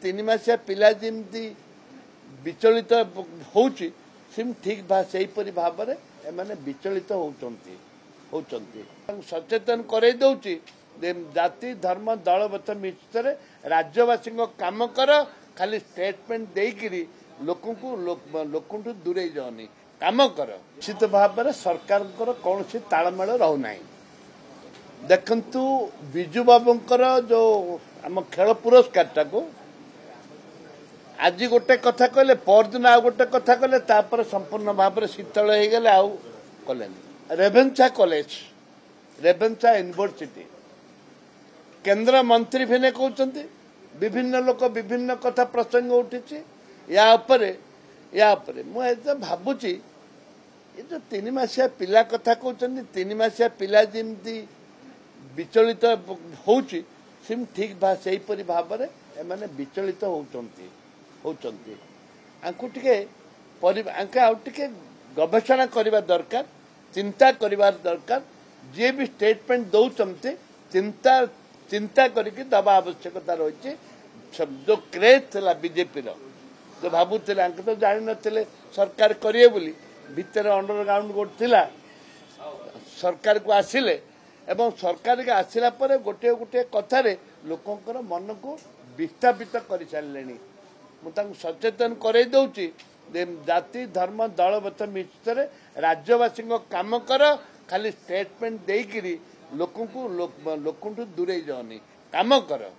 तीन मासिया पिला जमी विचलित होउची ठीक सेहीपरि भाव में विचलित होउचंती सचेतन करे दउची जाति धर्म दल मत मिश्र राज्यवासी काम कर खाली स्टेटमेंट देकरी लोक दूरे जाओनी काम कर निश्चित भाव में सरकार कौन सी तालमेल रहूना देखु विजु बाबूंकर जो आम खेल पुरस्कार टाको आज गोटे कथा कहले परदिन आ गोटे कथा कहले तापर संपूर्ण भाव में शीतल हो गले आउ कले रेभेन्सा कॉलेज रेभेन्सा यूनिवर्सिटी केंद्र मंत्री भी कहते विभिन्न लोक विभिन्न कथा प्रसंग उठी या मुझे भावुची ये जो तीन मासिया पिला कथा कहते तीन मासिया पिला जमी विचलित होउची ठीक सेहीपरि भाव में विचलित होउचंती गवेषणा करने दरकार चिंता करने दरकार जी भी स्टेटमेंट दौरान चिंता करके दबा आवश्यकता रही जो क्रेज था बीजेपी जो भावुले तो जान नी सरकार करिए बोली भितर अंडरग्राउंड गोट थिला सरकार को आसिले एवं सरकार के आसिला पर गोटे गोटे कथार लोकंर मन को विस्थापित कर सारे मुझे सचेतन करे दउची जाति धर्म दल मत मिश्र राज्यवासी काम कर खाली स्टेटमेंट देकरी लोक दूरे जाओनी काम कर।